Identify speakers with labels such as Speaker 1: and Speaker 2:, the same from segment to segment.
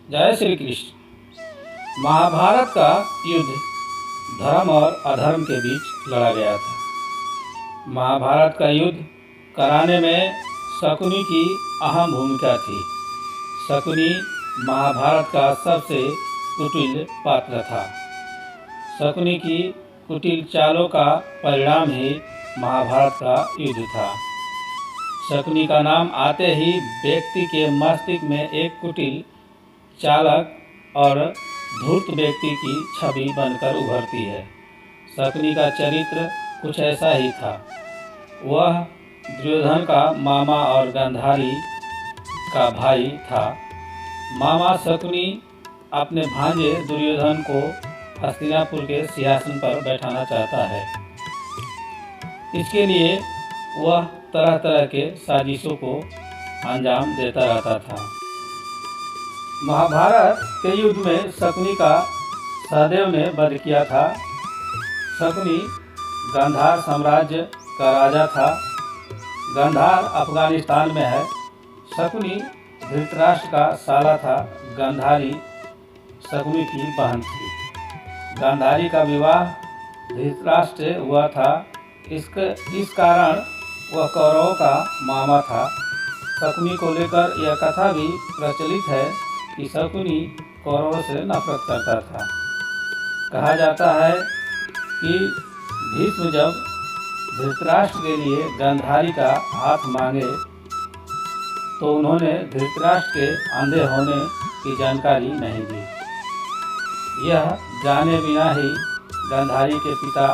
Speaker 1: जय श्री कृष्ण। महाभारत का युद्ध धर्म और अधर्म के बीच लड़ा गया था। महाभारत का युद्ध कराने में शकुनी की अहम भूमिका थी। शकुनी महाभारत का सबसे कुटिल पात्र था। शकुनी की कुटिल चालों का परिणाम ही महाभारत का युद्ध था। शकुनी का नाम आते ही व्यक्ति के मस्तिष्क में एक कुटिल, चालक और धूर्त व्यक्ति की छवि बनकर उभरती है। शकुनी का चरित्र कुछ ऐसा ही था। वह दुर्योधन का मामा और गांधारी का भाई था। मामा शकुनी अपने भांजे दुर्योधन को हस्तिनापुर के सिंहासन पर बैठाना चाहता है। इसके लिए वह तरह तरह के साजिशों को अंजाम देता रहता था। महाभारत के युद्ध में शकुनी का सहदेव ने वध किया था। शकुनी गांधार साम्राज्य का राजा था। गांधार अफगानिस्तान में है। शकुनी धृतराष्ट्र का साला था। गांधारी शकुनी की बहन थी। गांधारी का विवाह धृतराष्ट्र से हुआ था। इस कारण वह कौरवों का मामा था। शकुनी को लेकर यह कथा भी प्रचलित है कि शकुनी कौरवों से नफरत करता था। कहा जाता है कि भीष्म जब धृतराष्ट्र के लिए गांधारी का हाथ मांगे तो उन्होंने धृतराष्ट्र के अंधे होने की जानकारी नहीं दी। यह जाने बिना ही गांधारी के पिता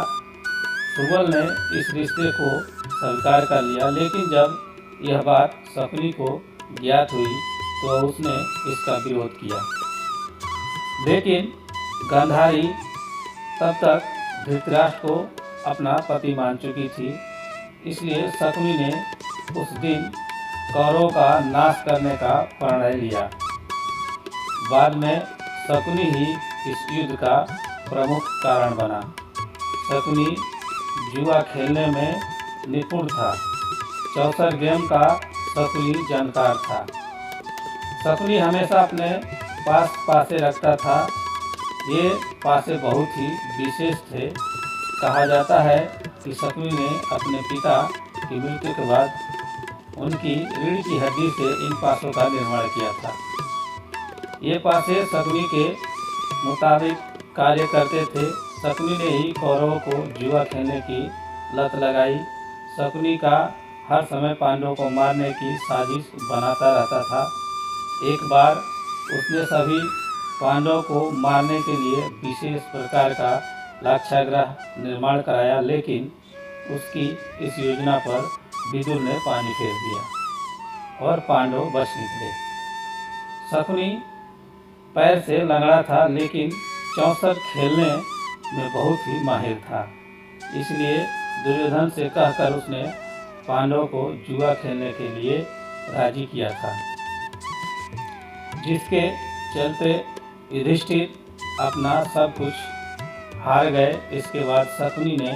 Speaker 1: सुबल ने इस रिश्ते को स्वीकार कर लिया, लेकिन जब यह बात शकुनी को ज्ञात हुई तो उसने इसका विरोध किया। लेकिन गांधारी तब तक धृतराष्ट्र को अपना पति मान चुकी थी। इसलिए शकुनी ने उस दिन कौरवों का नाश करने का प्रण लिया। बाद में शकुनी ही इस युद्ध का प्रमुख कारण बना। शकुनी जुआ खेलने में निपुण था। 64 गेम का शकुनी जानकार था। शकुनी हमेशा अपने पास पासे रखता था। ये पासे बहुत ही विशेष थे। कहा जाता है कि शकुनी ने अपने पिता की मृत्यु के बाद उनकी रीढ़ की हड्डी से इन पासों का निर्माण किया था। ये पासे शकुनी के मुताबिक कार्य करते थे। शकुनी ने ही कौरवों को जुआ खेलने की लत लगाई। शकुनी का हर समय पांडवों को मारने की साजिश बनाता रहता था। एक बार उसने सभी पांडवों को मारने के लिए विशेष प्रकार का लाक्षागृह निर्माण कराया, लेकिन उसकी इस योजना पर विदुर ने पानी फेर दिया और पांडव बच निकले। शकुनी पैर से लंगड़ा था, लेकिन 64 खेलने में बहुत ही माहिर था। इसलिए दुर्योधन से कहकर उसने पांडवों को जुआ खेलने के लिए राजी किया था, जिसके चलते युधिष्ठिर अपना सब कुछ हार गए। इसके बाद शकुनी ने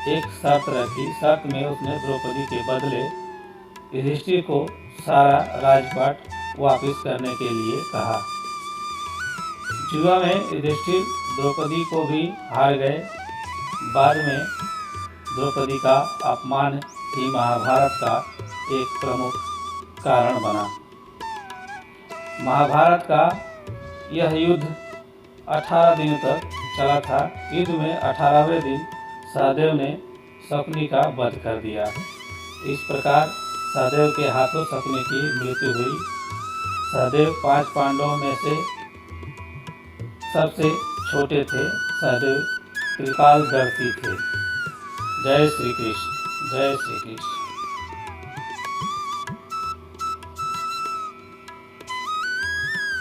Speaker 1: एक शर्त रखी। शर्त में उसने द्रौपदी के बदले युधिष्ठिर को सारा राजपाट वापस करने के लिए कहा। जुआ में युधिष्ठिर द्रौपदी को भी हार गए। बाद में द्रौपदी का अपमान ही महाभारत का एक प्रमुख कारण बना। महाभारत का यह युद्ध 18 दिनों तक चला था। युद्ध में 18वें दिन सहदेव ने शकुनी का वध कर दिया। इस प्रकार सहदेव के हाथों शकुनी की मृत्यु हुई। सहदेव 5 पांडवों में से सबसे छोटे थे। सहदेव त्रिकालदर्शी थे। जय श्री कृष्ण। जय श्री कृष्ण।